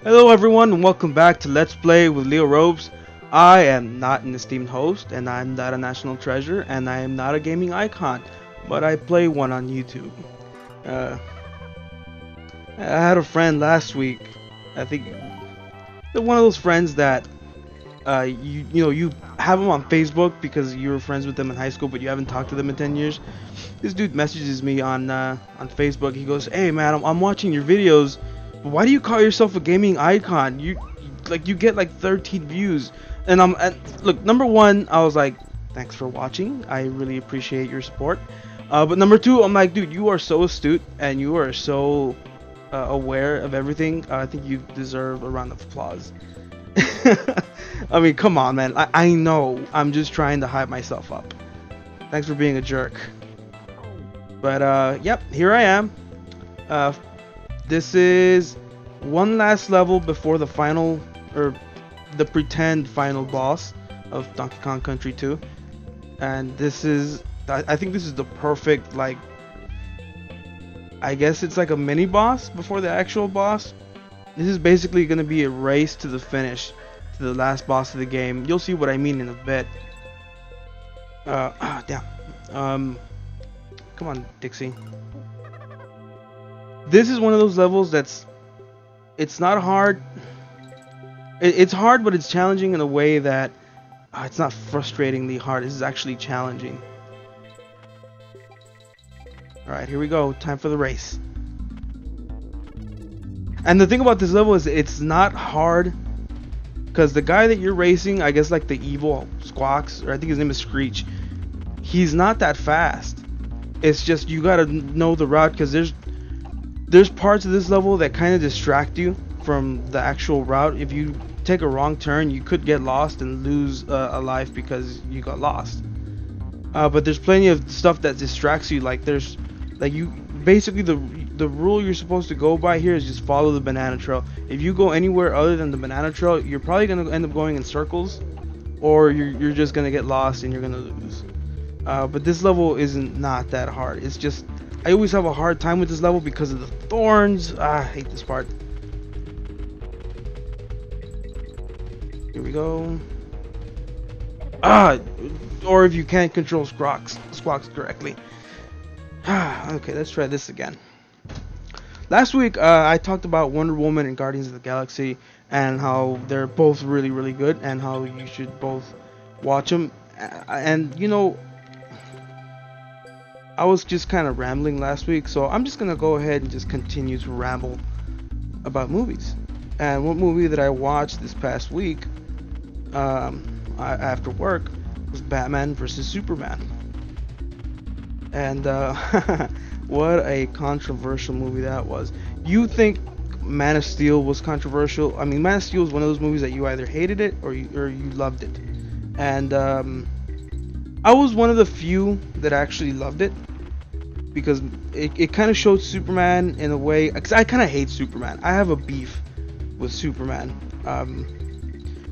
Hello everyone and welcome back to Let's Play with Leo Robes. I am not an esteemed host and I'm not a national treasure and I am not a gaming icon, but I play one on YouTube. Uh, I had a friend last week, I think one of those friends that you have them on Facebook because you were friends with them in high school but you haven't talked to them in 10 years. This dude messages me on Facebook. He goes, "Hey man, I'm watching your videos. But why do you call yourself a gaming icon? You get like 13 views." And look, number one, I was like, "Thanks for watching. I really appreciate your support." But number two, I'm like, "Dude, you are so astute and you are so aware of everything. I think you deserve a round of applause." I mean, come on, man. I know. I'm just trying to hype myself up. Thanks for being a jerk. But yep, here I am. Uh, this is one last level before the final, or the pretend final boss of Donkey Kong Country 2. And this is, I think this is the perfect, like, I guess it's like a mini boss before the actual boss. This is basically going to be a race to the finish, to the last boss of the game. You'll see what I mean in a bit. Damn. Come on, Dixie. This is one of those levels it's not hard. It's hard, but it's challenging in a way that it's not frustratingly hard. This is actually challenging. Alright, here we go. Time for the race. And the thing about this level is it's not hard because the guy that you're racing, I guess like the evil Squawks, or I think his name is Screech, he's not that fast. It's just you gotta know the route because there's parts of this level that kind of distract you from the actual route. If you take a wrong turn, you could get lost and lose a life because you got lost. But there's plenty of stuff that distracts you. Like you basically the rule you're supposed to go by here is just follow the banana trail. If you go anywhere other than the banana trail, you're probably gonna end up going in circles, or you're just gonna get lost and you're gonna lose. But this level isn't not that hard. It's just I always have a hard time with this level because of the thorns. I hate this part. Here we go. Or if you can't control squawks correctly. Okay, let's try this again. Last week, I talked about Wonder Woman and Guardians of the Galaxy and how they're both really, really good and how you should both watch them. And you know, I was just kind of rambling last week, so I'm just gonna go ahead and just continue to ramble about movies. And one movie that I watched this past week, after work, was Batman vs Superman. And what a controversial movie that was. You think Man of Steel was controversial? I mean, Man of Steel is one of those movies that you either hated it or you loved it. And I was one of the few that actually loved it because it kind of showed Superman in a way. Cause I kind of hate Superman. I have a beef with Superman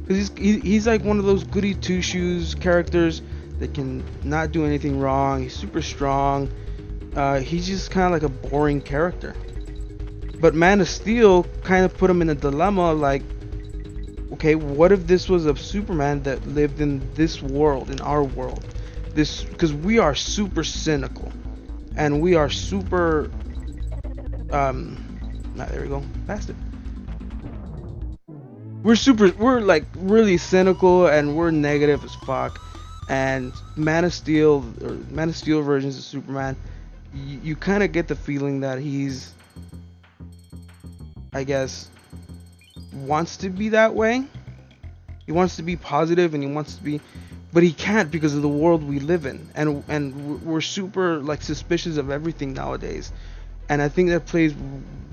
because he's like one of those goody two shoes characters that can not do anything wrong. He's super strong. He's just kind of like a boring character. But Man of Steel kind of put him in a dilemma, like, okay, what if this was a Superman that lived in this world, in our world? This, because we are super cynical, and we are super, there we go, past it. We're like really cynical, and we're negative as fuck. And Man of Steel, or Man of Steel versions of Superman, you kind of get the feeling that he's, I guess, wants to be that way. He wants to be positive and he wants to be, but he can't because of the world we live in, and we're super like suspicious of everything nowadays. And I think that plays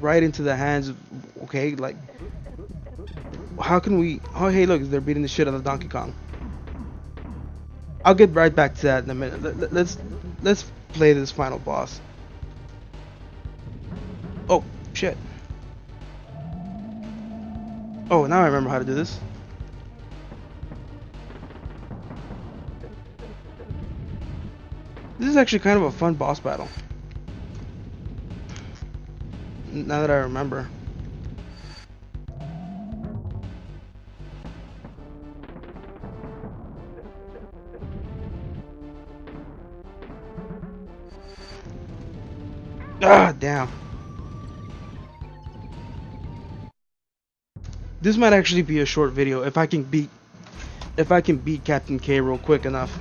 right into the hands of, okay, like, how can we, oh hey look, they're beating the shit out of Donkey Kong. I'll get right back to that in a minute. Let's play this final boss. Oh shit. Oh, now I remember how to do this. This is actually kind of a fun boss battle. Now that I remember. Ah, damn. This might actually be a short video if I can beat Captain K real quick enough.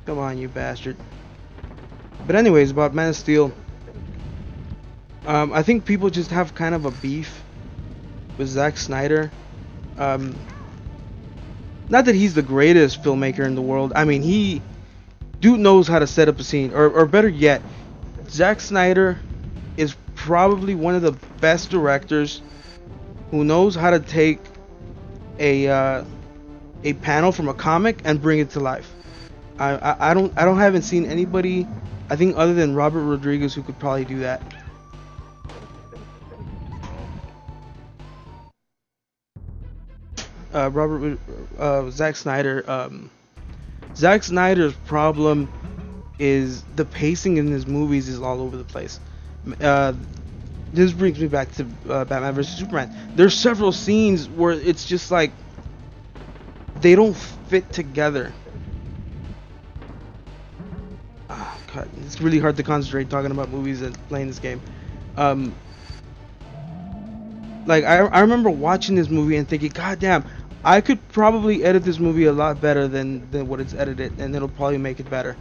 Come on, you bastard. But anyways, about Man of Steel. I think people just have kind of a beef with Zack Snyder. Um, Not that he's the greatest filmmaker in the world. I mean, dude knows how to set up a scene, or better yet, Zack Snyder is probably one of the best directors who knows how to take a panel from a comic and bring it to life. I haven't seen anybody, I think, other than Robert Rodriguez, who could probably do that. Zack Snyder. Zack Snyder's problem is the pacing in his movies is all over the place. This brings me back to Batman vs Superman. There's several scenes where it's just like they don't fit together. Oh, God, it's really hard to concentrate talking about movies and playing this game. Like I remember watching this movie and thinking, God damn, I could probably edit this movie a lot better than what it's edited, and it'll probably make it better.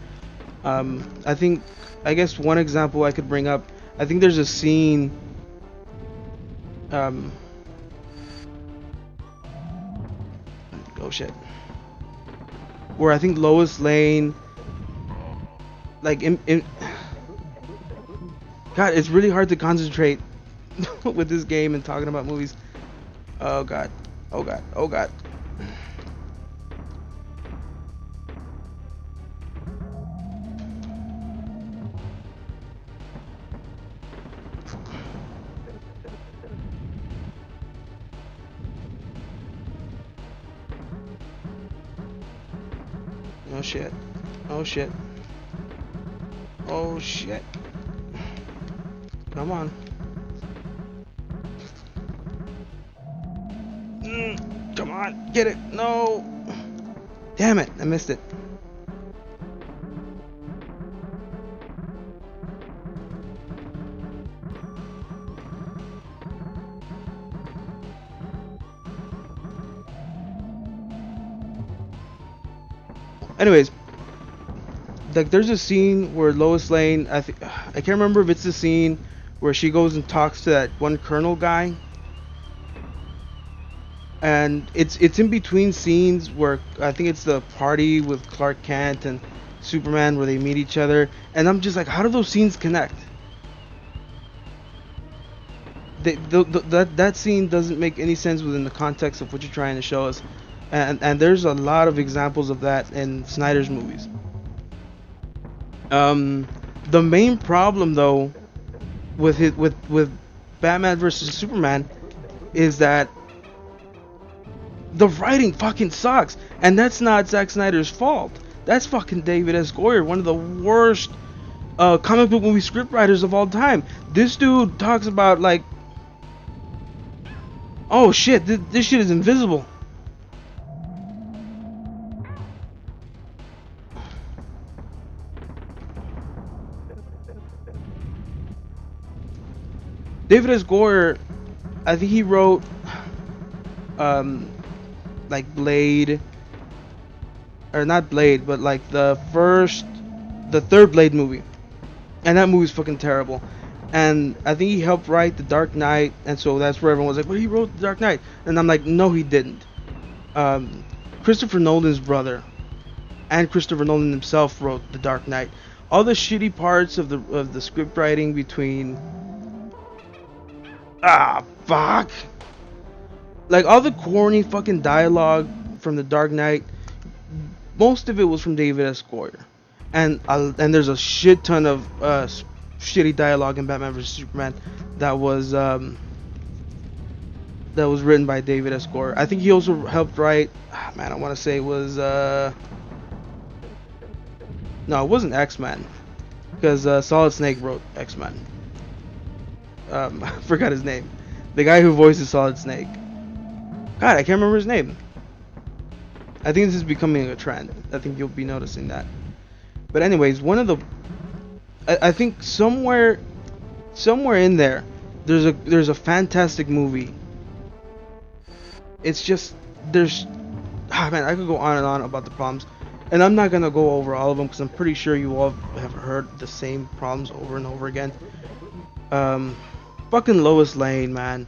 I guess one example I could bring up, I think there's a scene oh shit, where I think Lois Lane, like God, it's really hard to concentrate with this game and talking about movies. Oh God, oh God, oh God. Oh shit. Oh shit. Oh shit. Come on. Come on. Get it. No. Damn it. I missed it. Anyways, like there's a scene where Lois Lane, I can't remember if it's the scene where she goes and talks to that one Colonel guy, and it's in between scenes where I think it's the party with Clark Kent and Superman where they meet each other, and I'm just like, how do those scenes connect? That scene doesn't make any sense within the context of what you're trying to show us. And there's a lot of examples of that in Snyder's movies. The main problem though with Batman vs Superman is that the writing fucking sucks, and that's not Zack Snyder's fault. That's fucking David S. Goyer, one of the worst comic book movie scriptwriters of all time. This dude talks about like, oh shit, this shit is invisible. David S. Goyer, I think he wrote like Blade, or not Blade, but like the third Blade movie, and that movie's fucking terrible. And I think he helped write The Dark Knight, and so that's where everyone was like, well, he wrote The Dark Knight, and I'm like, no, he didn't. Christopher Nolan's brother and Christopher Nolan himself wrote The Dark Knight. All the shitty parts of the script writing between fuck. Like all the corny fucking dialogue from The Dark Knight, most of it was from David S. Goyer, and there's a shit ton of shitty dialogue in Batman vs Superman that was written by David S. Goyer. I think he also helped write. Man, I want to say it was no, it wasn't X-Men, because Solid Snake wrote X-Men. I forgot his name. The guy who voices Solid Snake. God, I can't remember his name. I think this is becoming a trend. I think you'll be noticing that. But anyways, one of the I think somewhere in there there's a fantastic movie. It's just there's man, I could go on and on about the problems, and I'm not gonna go over all of them because I'm pretty sure you all have heard the same problems over and over again. Fucking Lois Lane, man.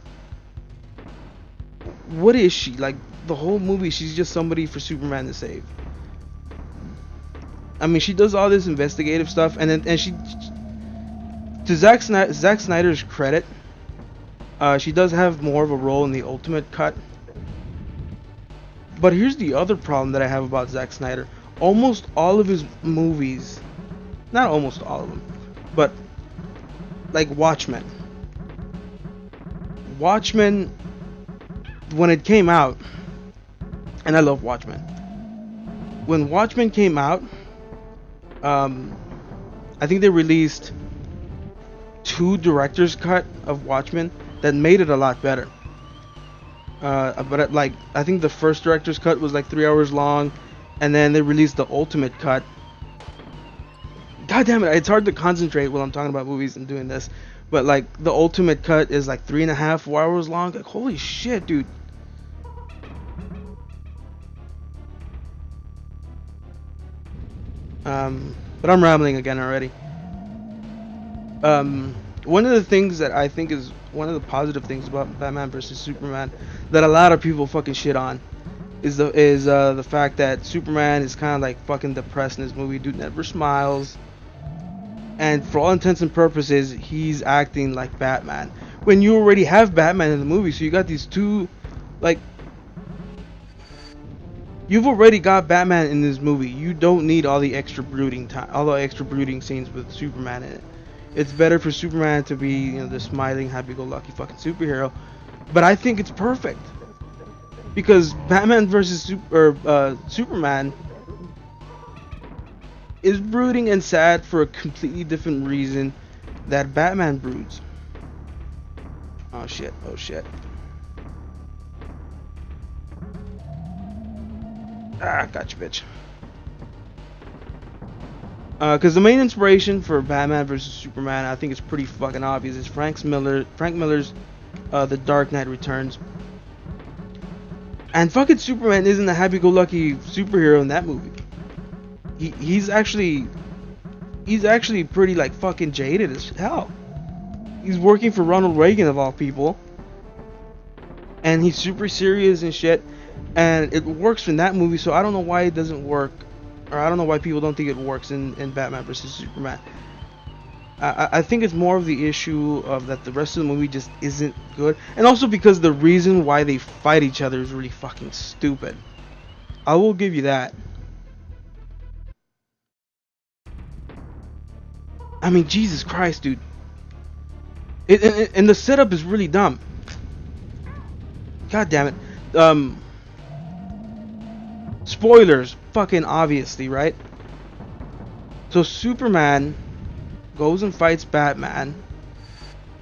What is she like? The whole movie, she's just somebody for Superman to save. I mean, she does all this investigative stuff, and she, to Zack Snyder's credit, she does have more of a role in the Ultimate Cut. But here's the other problem that I have about Zack Snyder. Almost all of his movies, not almost all of them, but like Watchmen, when it came out, and I love Watchmen. When Watchmen came out, I think they released 2 director's cut of Watchmen that made it a lot better. But like, I think the first director's cut was like 3 hours long, and then they released the ultimate cut. God damn it, it's hard to concentrate while I'm talking about movies and doing this. But like, the ultimate cut is like 3.5, 4 hours long. Like, holy shit, dude. But I'm rambling again already. One of the things that I think is one of the positive things about Batman vs Superman that a lot of people fucking shit on is the fact that Superman is kind of like fucking depressed in this movie. Dude never smiles, and for all intents and purposes, he's acting like Batman when you already have Batman in the movie. So you got these two, like, you've already got Batman in this movie. You don't need all the extra brooding time, all the extra brooding scenes with Superman in it. It's better for Superman to be, you know, the smiling, happy-go-lucky fucking superhero. But I think it's perfect because Batman versus Superman is brooding and sad for a completely different reason that Batman broods. Oh shit! Oh shit! Ah, gotcha, bitch. Because the main inspiration for Batman vs Superman, I think it's pretty fucking obvious. It's Frank Miller's The Dark Knight Returns. And fucking Superman isn't a happy-go-lucky superhero in that movie. He's actually pretty like fucking jaded as hell. He's working for Ronald Reagan of all people, and he's super serious and shit. And it works in that movie, so I don't know why it doesn't work. Or I don't know why people don't think it works in Batman vs Superman. I think it's more of the issue of that the rest of the movie just isn't good. And also because the reason why they fight each other is really fucking stupid. I will give you that. I mean, Jesus Christ, dude. And the setup is really dumb. God damn it. Spoilers, fucking obviously, right? So Superman goes and fights Batman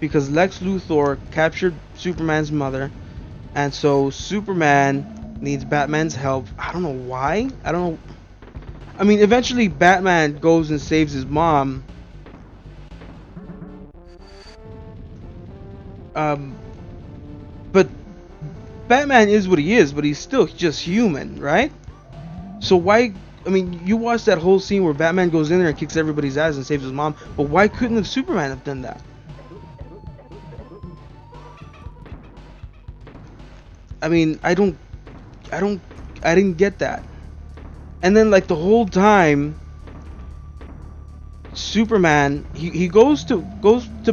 because Lex Luthor captured Superman's mother, and so Superman needs Batman's help. I don't know why. I don't know. I mean, eventually Batman goes and saves his mom. But Batman is what he is, but he's still just human, right? So why, I mean, you watch that whole scene where Batman goes in there and kicks everybody's ass and saves his mom, but why couldn't have Superman have done that? I mean, I didn't get that. And then like the whole time, Superman, he goes to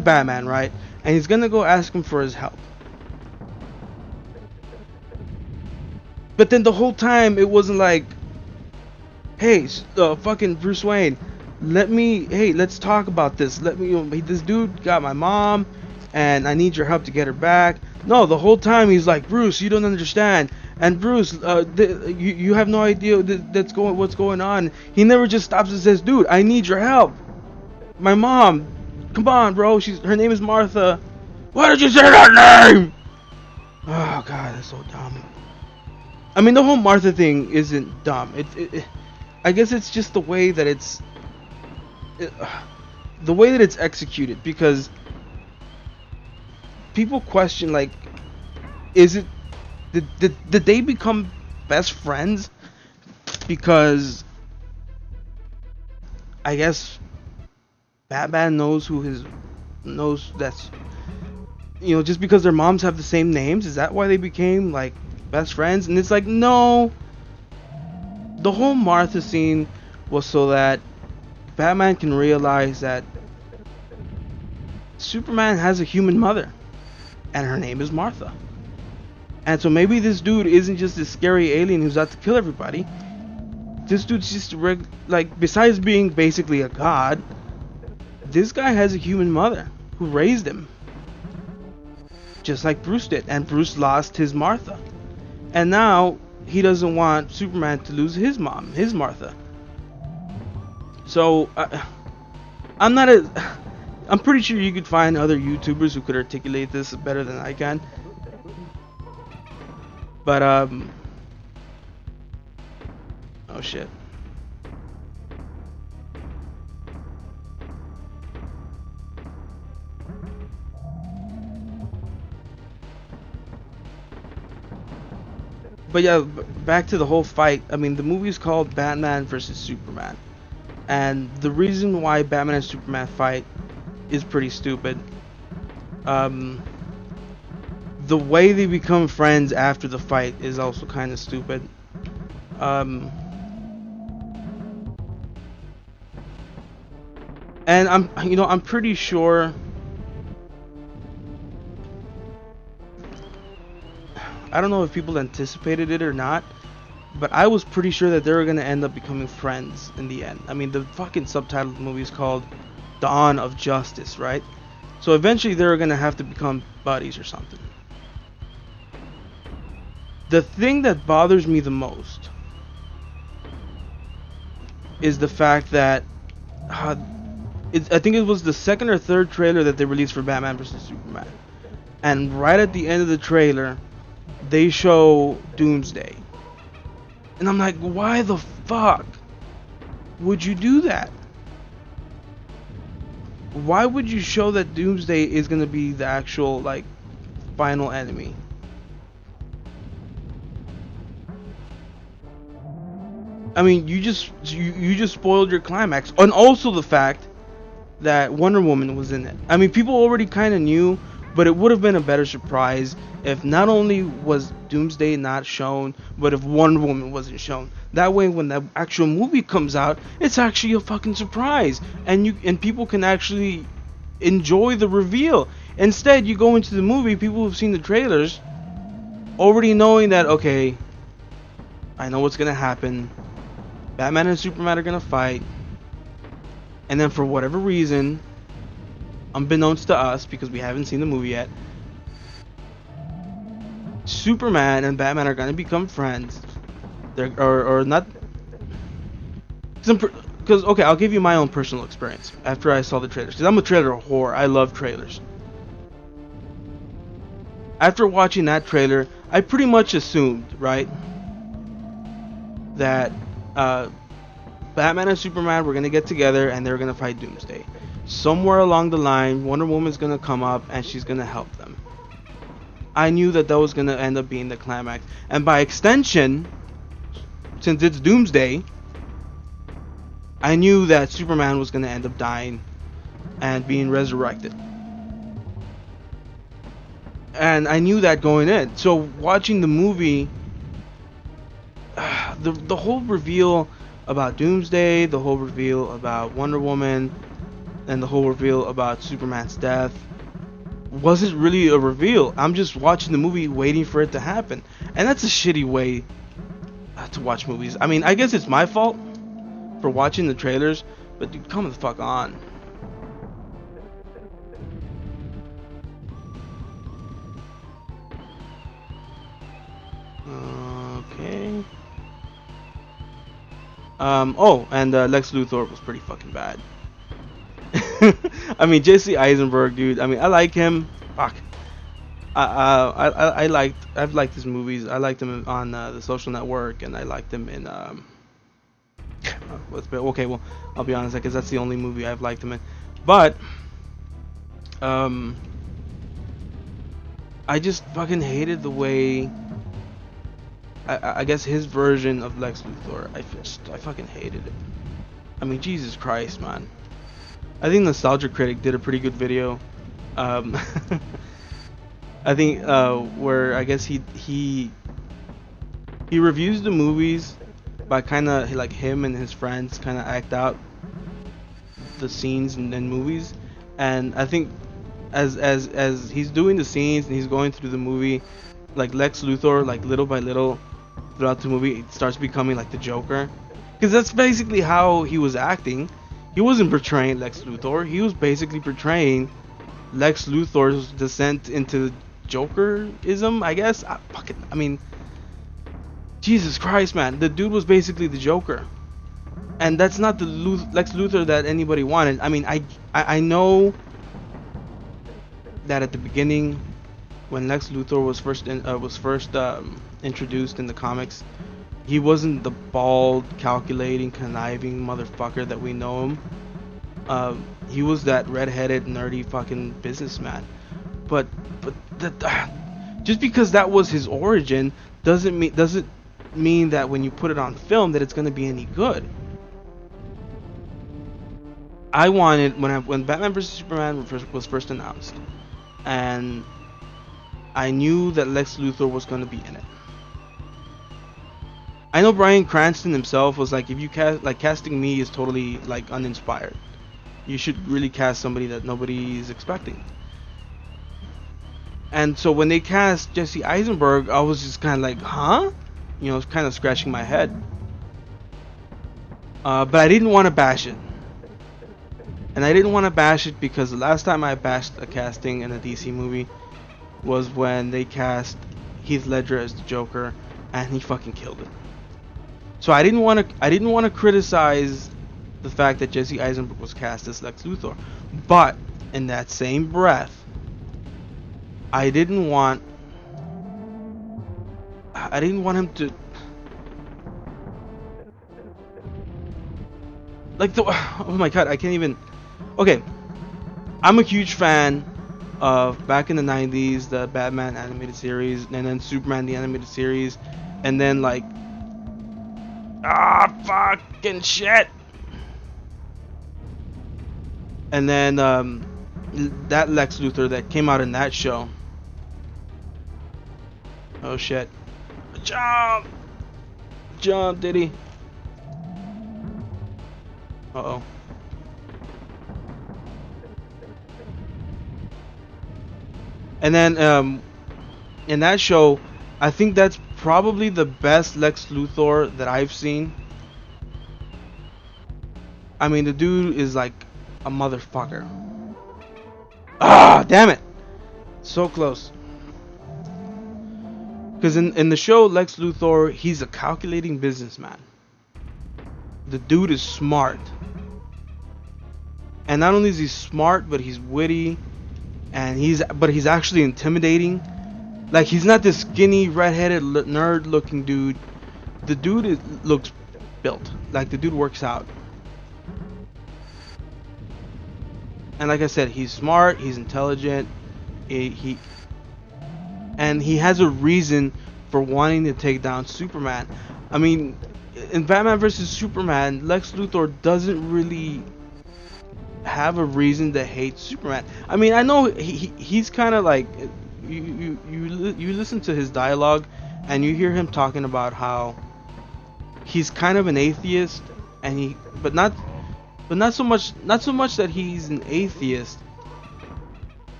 Batman, right? And he's gonna go ask him for his help. But then the whole time it wasn't like, hey, fucking Bruce Wayne, let's talk about this. This dude got my mom, and I need your help to get her back. No, the whole time he's like, Bruce, you don't understand. And Bruce, you have no idea what's going on. He never just stops and says, dude, I need your help. My mom, come on, bro. Her name is Martha. Why did you say that name? Oh God, that's so dumb. I mean, the whole Martha thing isn't dumb. I guess it's just it, the way that it's executed, because people question, like, is it did they become best friends because I guess Batman knows that's, just because their moms have the same names, is that why they became like best friends? And it's like, no. The whole Martha scene was so that Batman can realize that Superman has a human mother, and her name is Martha. And so maybe this dude isn't just this scary alien who's out to kill everybody. This dude's just like, besides being basically a god, this guy has a human mother who raised him, just like Bruce did, and Bruce lost his Martha, and now he doesn't want Superman to lose his mom, his Martha. So I'm pretty sure you could find other YouTubers who could articulate this better than I can. But oh shit. But yeah, back to the whole fight. I mean, the movie is called Batman versus Superman, and the reason why Batman and Superman fight is pretty stupid. The way they become friends after the fight is also kind of stupid. And I'm pretty sure. I don't know if people anticipated it or not, but I was pretty sure that they were gonna end up becoming friends in the end. I mean, the fucking subtitle of the movie is called Dawn of Justice, right? So eventually they're gonna have to become buddies or something. The thing that bothers me the most is the fact that I think it was the second or third trailer that they released for Batman vs Superman, and right at the end of the trailer they show Doomsday, and I'm like, why the fuck would you do that? Why would you show that Doomsday is gonna be the actual, like, final enemy? I mean, you just spoiled your climax, and also the fact that Wonder Woman was in it. I mean, people already kind of knew, but it would have been a better surprise if not only was Doomsday not shown, but if Wonder Woman wasn't shown. That way, when the actual movie comes out, it's actually a fucking surprise, and people can actually enjoy the reveal. Instead, you go into the movie, people who've seen the trailers, already knowing that, okay, I know what's gonna happen. Batman and Superman are gonna fight, and then for whatever reason, unbeknownst to us, because we haven't seen the movie yet, Superman and Batman are gonna become friends. They're or not. Because okay, I'll give you my own personal experience after I saw the trailers. Because I'm a trailer whore. I love trailers. After watching that trailer, I pretty much assumed, right, that Batman and Superman were gonna get together and they were gonna fight Doomsday. Somewhere along the line, Wonder Woman's gonna come up and she's gonna help them. I knew that was gonna end up being the climax, and by extension, since it's Doomsday, I knew that Superman was gonna end up dying and being resurrected. And I knew that going in. So watching the movie, the whole reveal about Doomsday, the whole reveal about Wonder Woman, and the whole reveal about Superman's death wasn't really a reveal. I'm just watching the movie waiting for it to happen. And that's a shitty way to watch movies. I mean, I guess it's my fault for watching the trailers, but dude, come the fuck on. Okay. Oh, and Lex Luthor was pretty fucking bad. I mean, Jesse Eisenberg, dude. I mean, I like him. Fuck. I've liked his movies. I liked him on The Social Network, and I liked him in okay, well, I'll be honest, I guess that's the only movie I've liked him in. But um, I just fucking hated the way. I guess his version of Lex Luthor. I fucking hated it. I mean, Jesus Christ, man. I think Nostalgia Critic did a pretty good video. Um, I think where I guess he reviews the movies by kind of like him and his friends kind of act out the scenes in movies, and I think as he's doing the scenes and he's going through the movie, like Lex Luthor, like little by little throughout the movie, it starts becoming like the Joker, because that's basically how he was acting. He wasn't portraying Lex Luthor. He was basically portraying Lex Luthor's descent into Jokerism, I guess. I mean, Jesus Christ, man. The dude was basically the Joker. And that's not the Lex Luthor that anybody wanted. I mean, I know that at the beginning, when Lex Luthor was first introduced in the comics, he wasn't the bald, calculating, conniving motherfucker that we know him. He was that red-headed, nerdy fucking businessman. But just because that was his origin doesn't mean that when you put it on film that it's gonna be any good. I wanted when Batman vs Superman was first announced, and I knew that Lex Luthor was gonna be in it. I know Bryan Cranston himself was like, if you casting me is totally like uninspired. You should really cast somebody that nobody is expecting. And so when they cast Jesse Eisenberg, I was just kind of like, huh? You know, kind of scratching my head. But I didn't want to bash it. And I didn't want to bash it because the last time I bashed a casting in a DC movie was when they cast Heath Ledger as the Joker, and he fucking killed it. So I didn't want to criticize the fact that Jesse Eisenberg was cast as Lex Luthor, but in that same breath, I didn't want him to like the oh my god, I can't even. Okay, I'm a huge fan of back in the 90s the Batman animated series, and then Superman the animated series, and then like fucking shit. And then that Lex Luthor that came out in that show. Oh shit. Jump! Jump, Diddy. Uh-oh. And then in that show, I think that's probably the best Lex Luthor that I've seen. I mean, the dude is like a motherfucker. Ah, damn it. So close. Because in the show, Lex Luthor, he's a calculating businessman. The dude is smart. And not only is he smart, but he's witty. And he's actually intimidating. Like, he's not this skinny, red-headed, nerd-looking dude. The dude looks built. Like, the dude works out. And like I said, he's smart, he's intelligent, he has a reason for wanting to take down Superman. I mean, in Batman vs Superman, Lex Luthor doesn't really have a reason to hate Superman. I mean, I know he's kind of like, you listen to his dialogue and you hear him talking about how he's kind of an atheist, and but not so much that he's an atheist,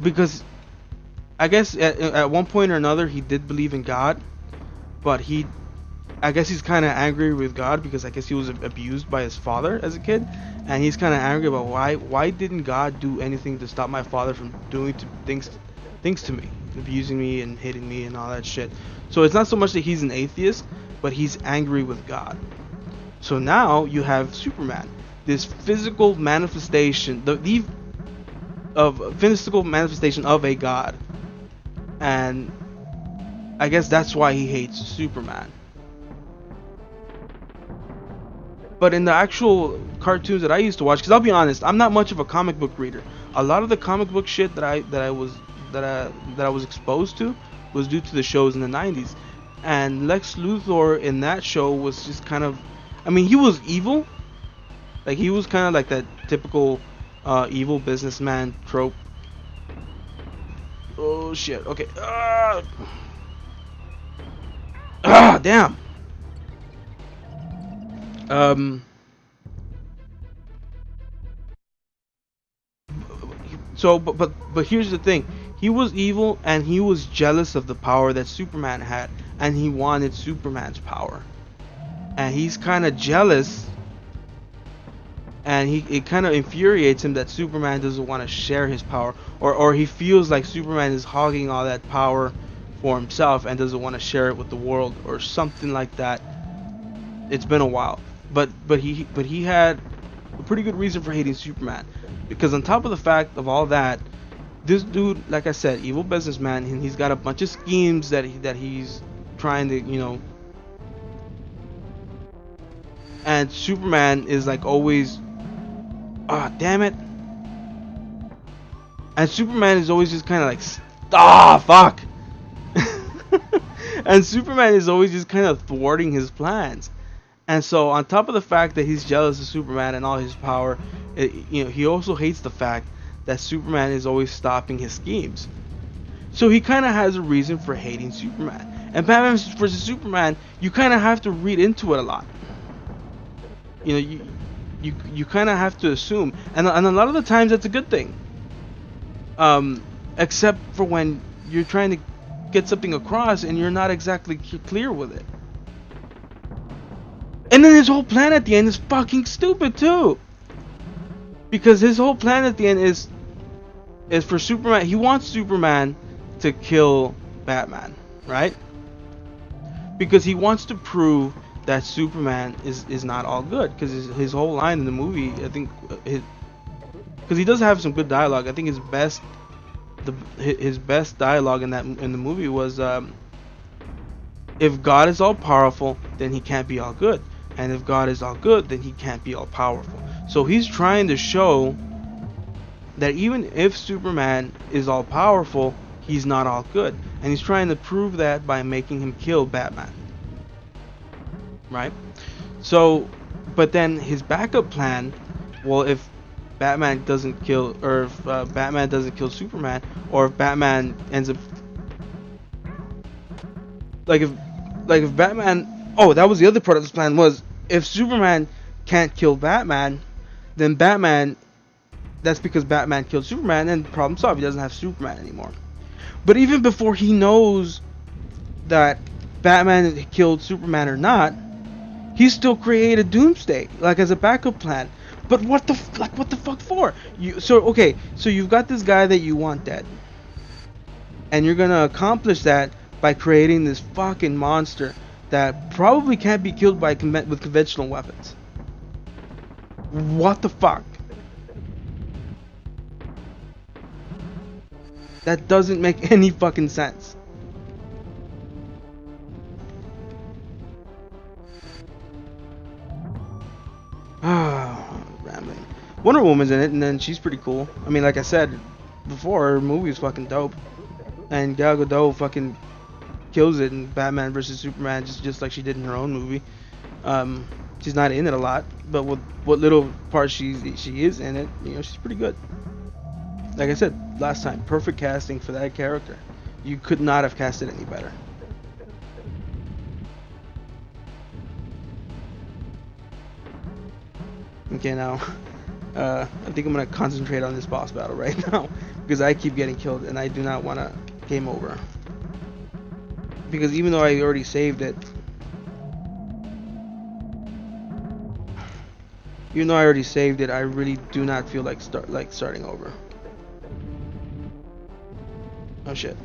because I guess at one point or another he did believe in God, but I guess he's kind of angry with God because I guess he was abused by his father as a kid, and he's kind of angry about why didn't God do anything to stop my father from doing things to me, abusing me and hitting me and all that shit. So it's not so much that he's an atheist, but he's angry with God. So now you have Superman, this physical manifestation, the physical manifestation of a god, and I guess that's why he hates Superman. But in the actual cartoons that I used to watch, because I'll be honest, I'm not much of a comic book reader. A lot of the comic book shit that I was exposed to was due to the shows in the 90s. And Lex Luthor in that show was just kind of, I mean, he was evil. Like, he was kind of like that typical evil businessman trope. Oh shit. Okay. Damn. Um. So, but here's the thing. He was evil, and he was jealous of the power that Superman had, and he wanted Superman's power. And he's kind of jealous, and it kind of infuriates him that Superman doesn't want to share his power, or he feels like Superman is hogging all that power for himself and doesn't want to share it with the world, or something like that. It's been a while, but he had a pretty good reason for hating Superman, because on top of the fact of all that, this dude, like I said, evil businessman, and he's got a bunch of schemes that he's trying to, and Superman is like always, damn it, and Superman is always just kind of like, fuck, and Superman is always just kind of thwarting his plans. And so, on top of the fact that he's jealous of Superman and all his power, he also hates the fact that Superman is always stopping his schemes. So he kind of has a reason for hating Superman. And Batman vs Superman, you kind of have to read into it a lot. You kind of have to assume, and a lot of the times that's a good thing. Except for when you're trying to get something across and you're not exactly clear with it. And then his whole plan at the end is fucking stupid too. Because his whole plan at the end is for Superman. He wants Superman to kill Batman, right? Because he wants to prove that Superman is not all good. Because his whole line in the movie, I think, because he does have some good dialogue. I think his best dialogue in the movie was, if God is all powerful, then he can't be all good. And if God is all good, then he can't be all powerful. So he's trying to show that even if Superman is all powerful, he's not all good. And he's trying to prove that by making him kill Batman. Right? So, but then his backup plan, well, if Batman doesn't kill, or if Batman doesn't kill Superman, or if Batman ends up, if Batman, that was the other part of this plan, was if Superman can't kill Batman, then Batman, that's because Batman killed Superman, and problem solved. He doesn't have Superman anymore. But even before he knows that Batman killed Superman or not, he still created Doomsday, as a backup plan. But what the fuck for? So you've got this guy that you want dead, and you're gonna accomplish that by creating this fucking monster that probably can't be killed with conventional weapons. What the fuck? That doesn't make any fucking sense. Rambling. Wonder Woman's in it, and then she's pretty cool. I mean, like I said before, her movie is fucking dope, and Gal Gadot fucking kills it in Batman vs Superman, just like she did in her own movie. She's not in it a lot, but with what little part she is in it, she's pretty good. Like I said last time, perfect casting for that character. You could not have cast it any better. Okay, now I think I'm gonna concentrate on this boss battle right now, because I keep getting killed and I do not want to game over. Because even though I already saved it, I really do not feel like starting over. Oh shit.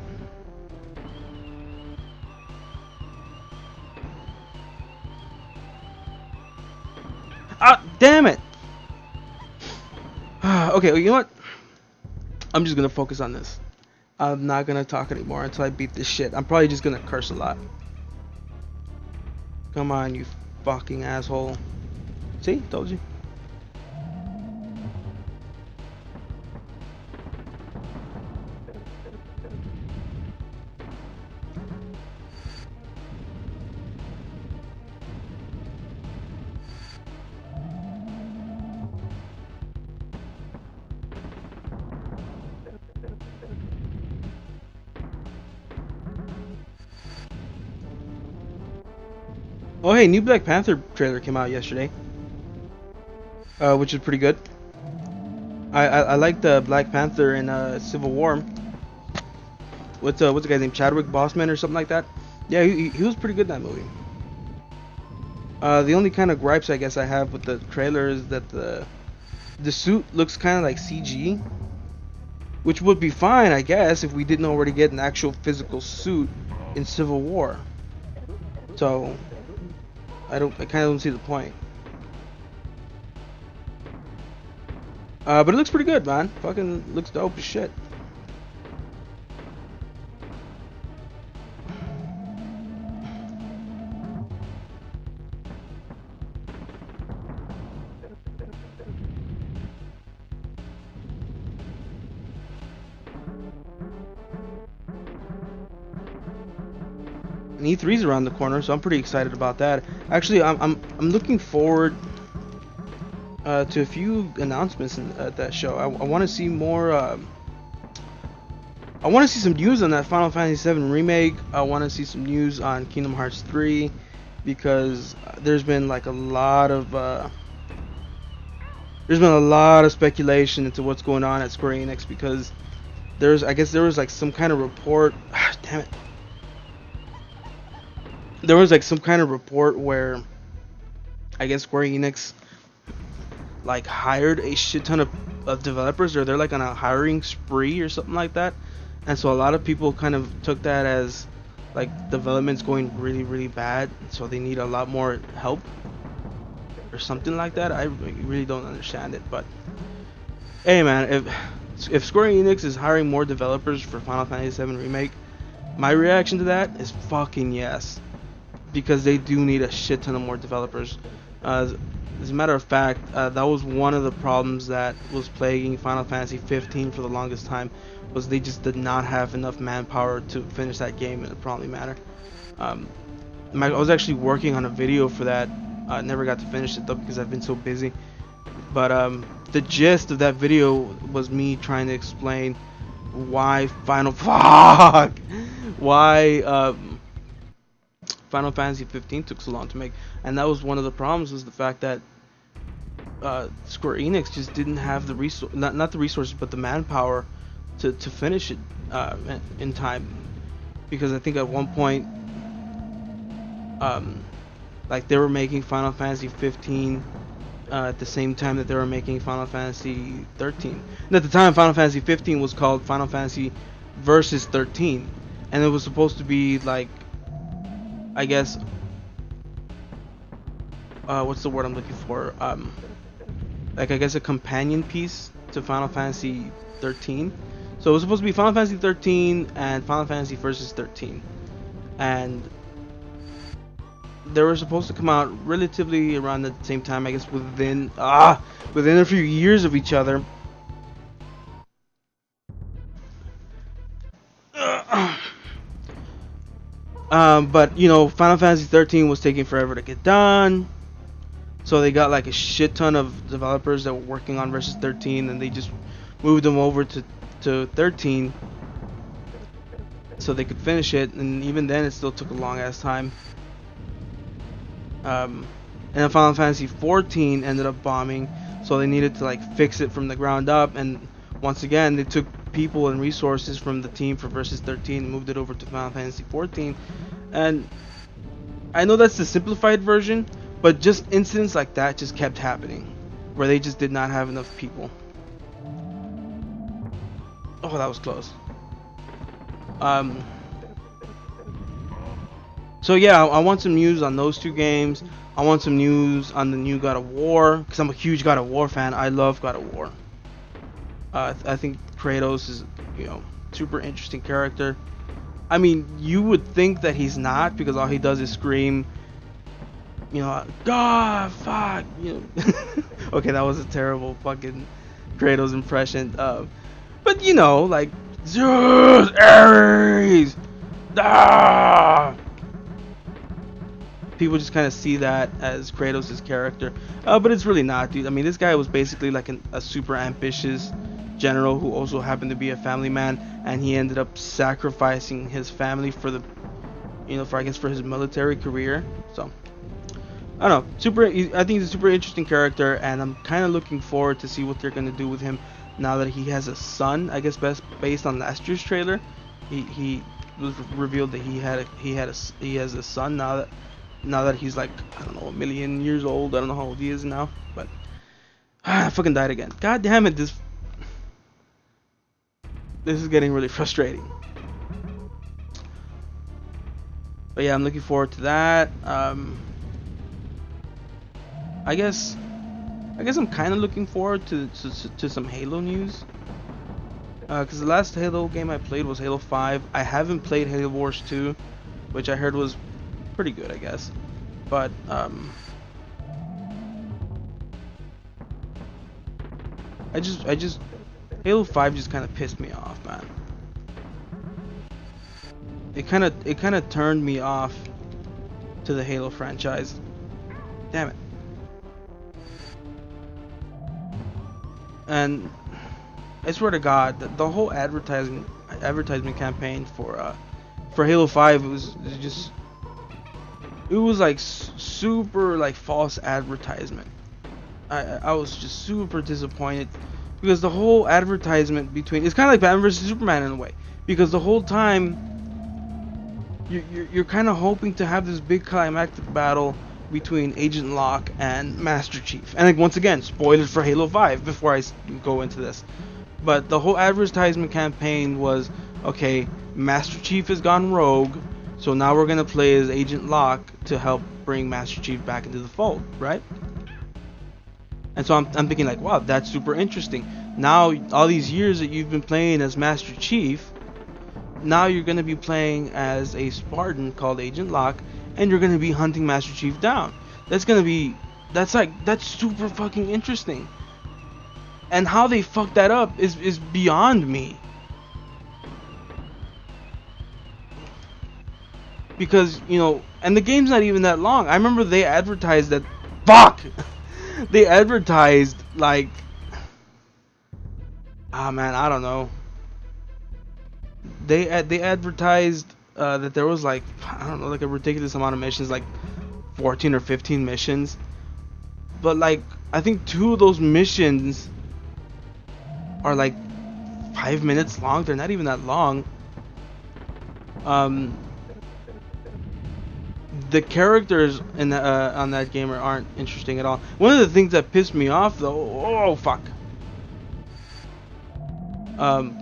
Ah, damn it. Okay, well, you know what? I'm just gonna focus on this. I'm not gonna talk anymore until I beat this shit. I'm probably just gonna curse a lot. Come on, you fucking asshole. See? Told you. Oh hey, new Black Panther trailer came out yesterday, which is pretty good. I like the Black Panther in Civil War. What's the guy's name? Chadwick Boseman or something like that. Yeah, he was pretty good in that movie. The only kind of gripes I guess I have with the trailer is that the suit looks kind of like CG, which would be fine I guess if we didn't already get an actual physical suit in Civil War. So I kind of don't see the point. But it looks pretty good, man. Fucking looks dope as shit. And E3's around the corner, so I'm pretty excited about that. Actually, I'm looking forward to a few announcements at that show. I want to see more. I want to see some news on that Final Fantasy VII remake. I want to see some news on Kingdom Hearts 3 because there's been like a lot of speculation into what's going on at Square Enix because I guess there was like some kind of report. Damn it. There was like some kind of report where I guess Square Enix like hired a shit ton of developers, or they're like on a hiring spree or something like that, and so a lot of people kind of took that as like development's going really really bad, so they need a lot more help or something like that. I really don't understand it, but hey man, if Square Enix is hiring more developers for Final Fantasy VII Remake, my reaction to that is fucking yes, because they do need a shit ton of more developers. As a matter of fact, that was one of the problems that was plaguing Final Fantasy 15 for the longest time, was they just did not have enough manpower to finish that game in a timely manner. I was actually working on a video for that. I never got to finish it though because I've been so busy. But the gist of that video was me trying to explain why Final Fantasy 15 took so long to make, and that was one of the problems, was the fact that Square Enix just didn't have the not the resources, but the manpower to finish it in time. Because I think at one point, like they were making Final Fantasy 15 at the same time that they were making Final Fantasy 13. And at the time, Final Fantasy 15 was called Final Fantasy Versus 13, and it was supposed to be like, I guess, what's the word I'm looking for? Like I guess a companion piece to Final Fantasy 13. So it was supposed to be Final Fantasy 13 and Final Fantasy Versus 13, and they were supposed to come out relatively around the same time, I guess within a few years of each other. But you know, Final Fantasy 13 was taking forever to get done, so they got like a shit ton of developers that were working on Versus 13, and they just moved them over to 13 so they could finish it, and even then it still took a long ass time. And then Final Fantasy 14 ended up bombing, so they needed to like fix it from the ground up, and once again they took people and resources from the team for Versus 13 and moved it over to Final Fantasy 14. And I know that's the simplified version, but just incidents like that just kept happening, where they just did not have enough people. Oh, that was close. So yeah, I want some news on those two games. I want some news on the new God of War, because I'm a huge God of War fan. I love God of War. I think Kratos is, you know, super interesting character. I mean, you would think that he's not, because all he does is scream, you know, God, fuck, you know. Okay, that was a terrible fucking Kratos impression. But you know, like, Zeus, Ares, ah! People just kind of see that as Kratos' character, but it's really not, dude. I mean, this guy was basically like a super ambitious general who also happened to be a family man, and he ended up sacrificing his family for the, you know, for, I guess, for his military career. So I don't know, I think he's a super interesting character, and I'm kind of looking forward to see what they're gonna do with him now that he has a son. I guess based on last year's trailer, he was revealed that he has a son now that he's like, I don't know, 1,000,000 years old. I don't know how old he is now, but I fucking died again. God damn it, this is getting really frustrating. But yeah, I'm looking forward to that. I guess I'm kind of looking forward to some Halo news. Because the last Halo game I played was Halo 5. I haven't played Halo Wars 2, which I heard was pretty good, I guess. But I just Halo 5 just kind of pissed me off, man. It kind of turned me off to the Halo franchise. Damn it. And I swear to God, the whole advertisement campaign for Halo 5 it was like super like false advertisement. I was just super disappointed, because the whole advertisement it's kind of like Batman vs Superman in a way, because the whole time you're kind of hoping to have this big climactic battle between Agent Locke and Master Chief. And like, once again, spoilers for Halo 5 before I go into this. But the whole advertisement campaign was, okay, Master Chief has gone rogue, so now we're gonna play as Agent Locke to help bring Master Chief back into the fold, right? And so I'm thinking like, wow, that's super interesting. Now, all these years that you've been playing as Master Chief, now you're gonna be playing as a Spartan called Agent Locke, and you're gonna be hunting Master Chief down. That's super fucking interesting. And how they fucked that up is beyond me. Because, you know, and the game's not even that long. I remember they advertised that. Fuck! They advertised like, man, I don't know. They advertised that there was like, I don't know, like a ridiculous amount of missions, like 14 or 15 missions. But like, I think 2 of those missions are like 5 minutes long. They're not even that long. The characters in on that game aren't interesting at all. One of the things that pissed me off though, oh fuck,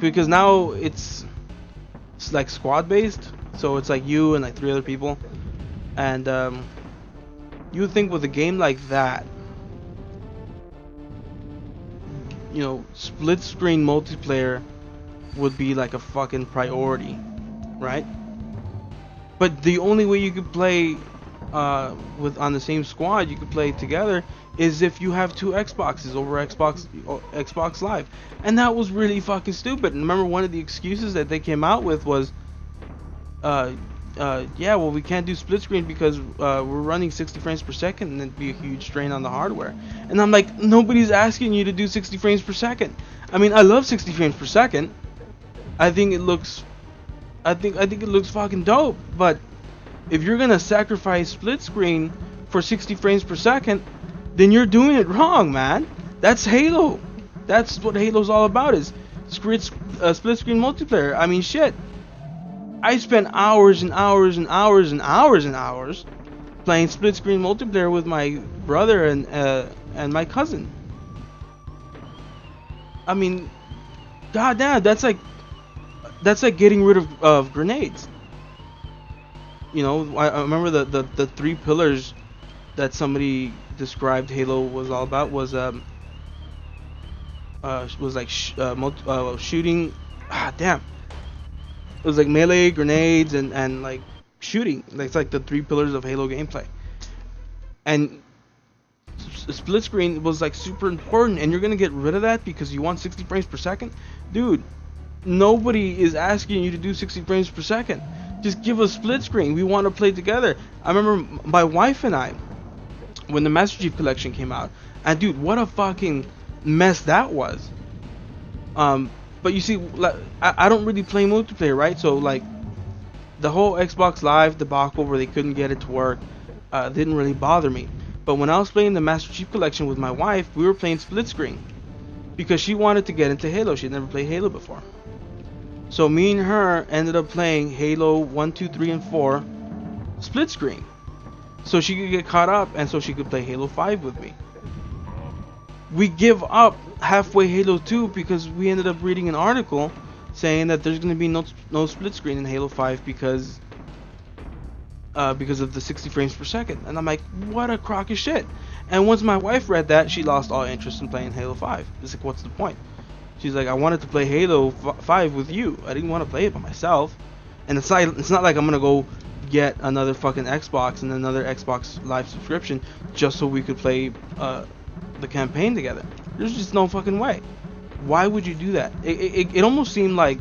because now it's like squad based, so it's like you and like 3 other people, and you would think with a game like that, you know, split screen multiplayer would be like a fucking priority, right? But the only way you could play on the same squad, you could play together, is if you have 2 Xboxes over Xbox Live. And that was really fucking stupid. And remember, one of the excuses that they came out with was, yeah, well, we can't do split screen because we're running 60 frames per second, and it'd be a huge strain on the hardware. And I'm like, nobody's asking you to do 60 frames per second. I mean, I love 60 frames per second. I think it looks fucking dope. But if you're gonna sacrifice split screen for 60 frames per second, then you're doing it wrong, man. That's Halo. That's what Halo's all about, is split screen multiplayer. I mean, shit. I spent hours and hours and hours and hours and hours playing split screen multiplayer with my brother and my cousin. I mean, goddamn, that's like getting rid of grenades. You know, I remember the 3 pillars that somebody described Halo was all about was like shooting. Damn. It was like melee, grenades, and like shooting. Like, it's like the three pillars of Halo gameplay. And split screen was like super important, and you're gonna get rid of that because you want 60 frames per second, dude. Nobody is asking you to do 60 frames per second. Just give us split screen. We want to play together. I remember my wife and I, when the Master Chief Collection came out, and dude, what a fucking mess that was. But you see, like, I don't really play multiplayer, right? So like, the whole Xbox Live debacle where they couldn't get it to work didn't really bother me. But when I was playing the Master Chief Collection with my wife, we were playing split screen because she wanted to get into Halo. She had never played Halo before. So me and her ended up playing Halo 1, 2, 3, and 4 split screen, so she could get caught up and so she could play Halo 5 with me. We give up halfway Halo 2 because we ended up reading an article saying that there's going to be no split screen in Halo 5 because of the 60 frames per second. And I'm like, what a crock of shit. And once my wife read that, she lost all interest in playing Halo 5. It's like, what's the point? She's like, I wanted to play Halo 5 with you. I didn't want to play it by myself. And it's not like I'm gonna go get another fucking Xbox and another Xbox Live subscription just so we could play the campaign together. There's just no fucking way. Why would you do that? It almost seemed like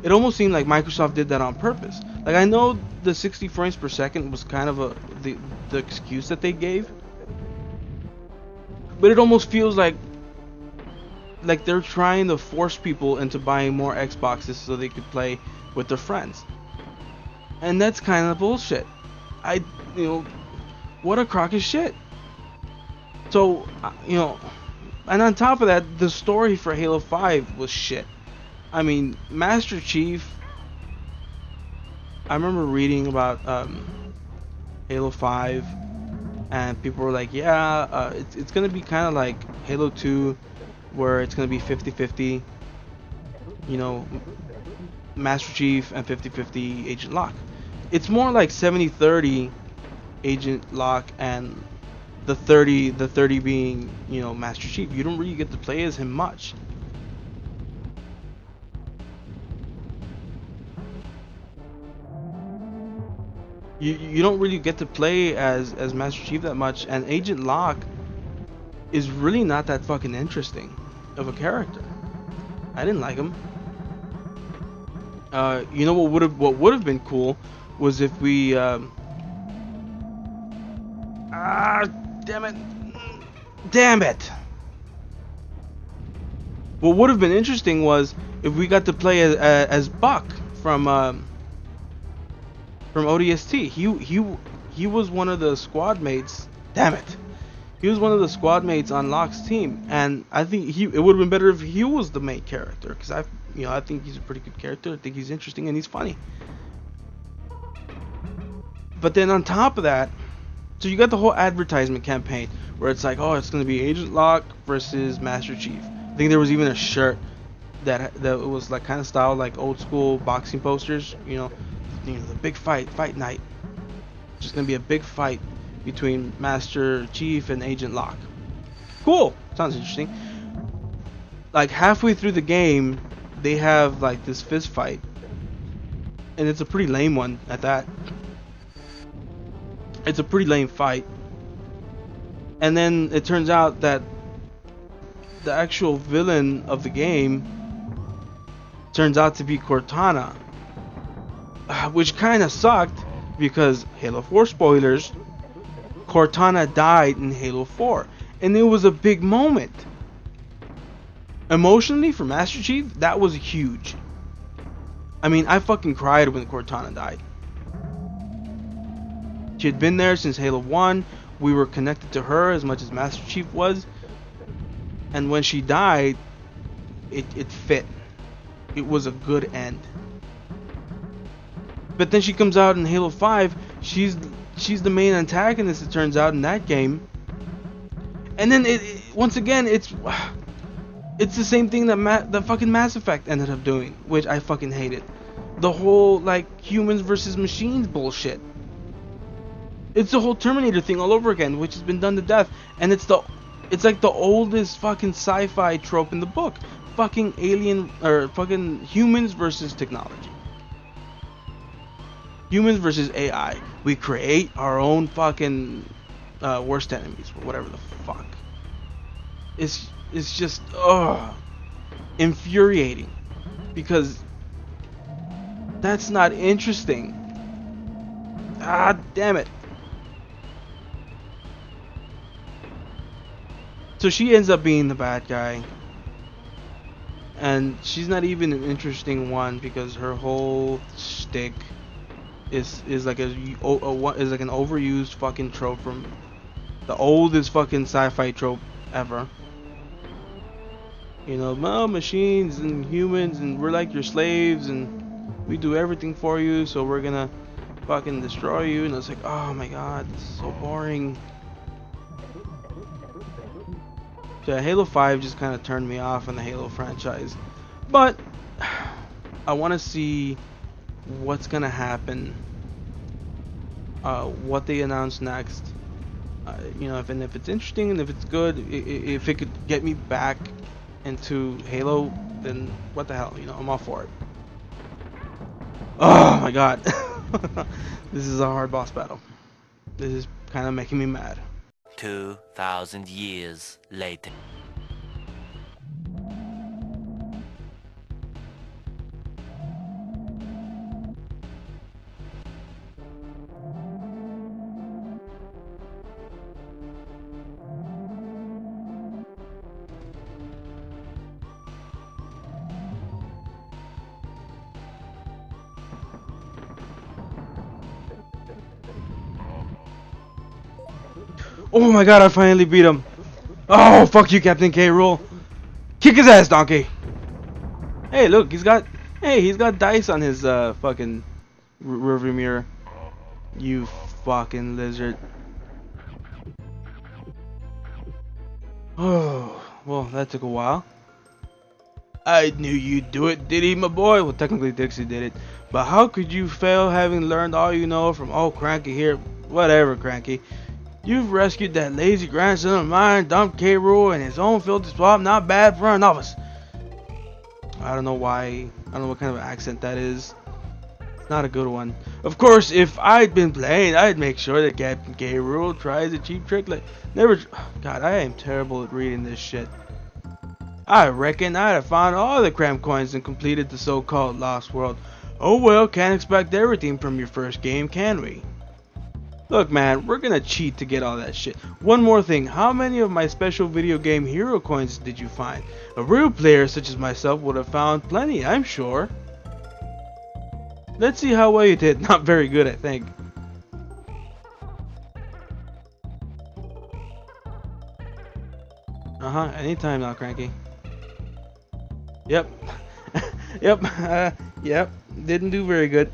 Microsoft did that on purpose. Like, I know the 60 frames per second was kind of the excuse that they gave, but it almost feels like they're trying to force people into buying more Xboxes so they could play with their friends. And that's kind of bullshit. What a crock of shit. So, and on top of that, the story for Halo 5 was shit. I mean, Master Chief, I remember reading about Halo 5, and people were like, yeah, it's gonna be kind of like Halo 2, where it's going to be 50-50, Master Chief and 50-50 Agent Locke. It's more like 70-30 Agent Locke and the 30 being, Master Chief. You don't really get to play as him much. You don't really get to play as Master Chief that much, and Agent Locke is really not that fucking interesting of a character. I didn't like him. What would have been cool was if we damn it. What would have been interesting was if we got to play as Buck from ODST. He was one of the squad mates. Damn it. He was one of the squad mates on Locke's team, and I think it would have been better if he was the main character, because I think he's a pretty good character. I think he's interesting and he's funny. But then on top of that, so you got the whole advertisement campaign where it's like, oh, it's going to be Agent Locke versus Master Chief. I think there was even a shirt that was like kind of styled like old school boxing posters. The big fight night. Just going to be a big fight between Master Chief and Agent Locke. Cool. Sounds interesting. Like halfway through the game, they have like this fist fight, and it's a pretty lame one at that. It's a pretty lame fight, and then it turns out that the actual villain of the game turns out to be Cortana, which kind of sucked because Halo 4 spoilers. Cortana died in Halo 4, and it was a big moment. Emotionally, for Master Chief, that was huge. I mean, I fucking cried when Cortana died. She had been there since Halo 1. We were connected to her as much as Master Chief was. And when she died, it fit. It was a good end. But then she comes out in Halo 5. She's the main antagonist, it turns out, in that game. And then once again, it's the same thing that the fucking Mass Effect ended up doing, which I fucking hated. The whole like humans versus machines bullshit. It's the whole Terminator thing all over again, which has been done to death, and it's like the oldest fucking sci-fi trope in the book. Fucking alien or fucking humans versus technology. Humans versus AI. We create our own fucking worst enemies, or whatever the fuck. It's just infuriating because that's not interesting. Ah, damn it. So she ends up being the bad guy. And she's not even an interesting one because her whole shtick is like is like an overused fucking trope from the oldest fucking sci-fi trope ever. You know, well, machines and humans, and we're like your slaves, and we do everything for you, so we're gonna fucking destroy you. And it's like, oh my god, this is so boring. So Halo 5 just kind of turned me off on the Halo franchise, but I want to see what's gonna happen, what they announce next. You know, if it's interesting and if it's good, if it could get me back into Halo, then what the hell, you know, I'm all for it. Oh my god. This is a hard boss battle. This is kind of making me mad. 2,000 years later. Oh my god, I finally beat him. Oh, fuck you, Captain K. Rool. Kick his ass, donkey. Hey, look, he's got dice on his fucking rearview mirror. You fucking lizard. Oh, well, that took a while. I knew you'd do it, Diddy, my boy. Well, technically Dixie did it, but how could you fail having learned all you know from old Cranky here? Whatever, Cranky. You've rescued that lazy grandson of mine, dumped K. Rool in his own filthy swamp. Not bad for a novice. I don't know why. I don't know what kind of accent that is. It's not a good one. Of course, if I'd been playing, I'd make sure that Captain K. Rool tries a cheap trick like never. God, I am terrible at reading this shit. I reckon I'd have found all the cram coins and completed the so-called Lost World. Oh well, can't expect everything from your first game, can we? Look, man, we're gonna cheat to get all that shit. One more thing, how many of my special video game hero coins did you find? A real player such as myself would have found plenty, I'm sure. Let's see how well you did. Not very good, I think. Anytime now, Cranky. Yep. Yep. Didn't do very good.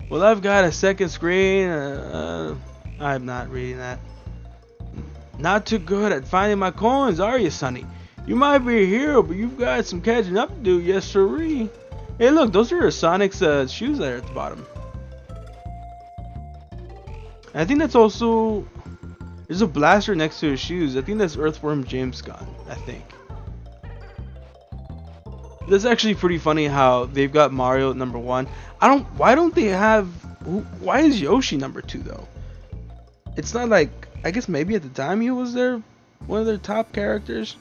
Well, I've got a second screen. I'm not reading that. Not too good at finding my coins, are you, Sonny? You might be a hero, but you've got some catching up to do, yes sirree. Hey, look, those are Sonic's shoes there at the bottom. I think that's also... There's a blaster next to his shoes. I think that's Earthworm Jim's gun, I think. That's actually pretty funny how they've got Mario at number 1. Why don't they have... Why is Yoshi number 2 though? It's not like... I guess maybe at the time he was one of their top characters.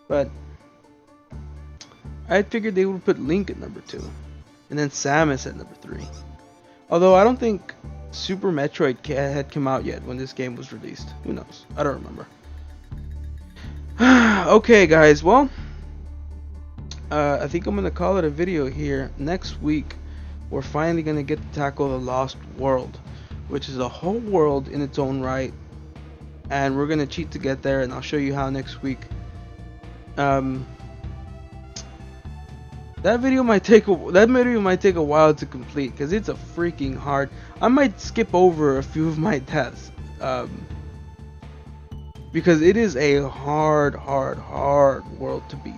But... I figured they would put Link at number 2. And then Samus at number 3. Although I don't think Super Metroid had come out yet when this game was released. Who knows? I don't remember. Okay guys, well... I think I'm going to call it a video here. Next week, we're finally going to get to tackle the Lost World, which is a whole world in its own right. And we're going to cheat to get there, and I'll show you how next week. That video might take a while to complete because it's a freaking hard. I might skip over a few of my deaths because it is a hard world to beat.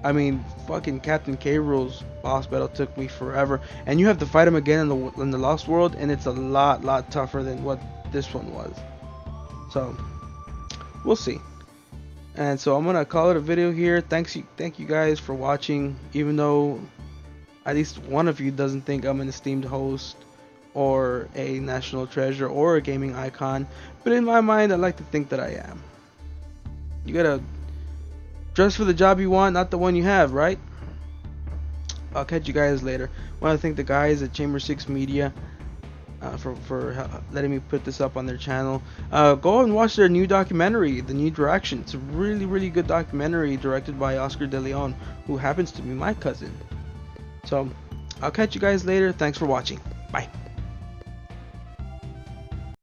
I mean, fucking Captain K. Rool's boss battle took me forever, and you have to fight him again in the Lost World, and it's a lot tougher than what this one was. So we'll see. And so I'm gonna call it a video here. Thank you guys for watching, even though at least one of you doesn't think I'm an esteemed host or a national treasure or a gaming icon, but in my mind I like to think that I am. You gotta dress for the job you want, not the one you have, right? I'll catch you guys later. I want to thank the guys at Chamber 6 Media for letting me put this up on their channel. Go and watch their new documentary, The New Direction. It's a really good documentary directed by Oscar De Leon, who happens to be my cousin. So I'll catch you guys later. Thanks for watching. Bye.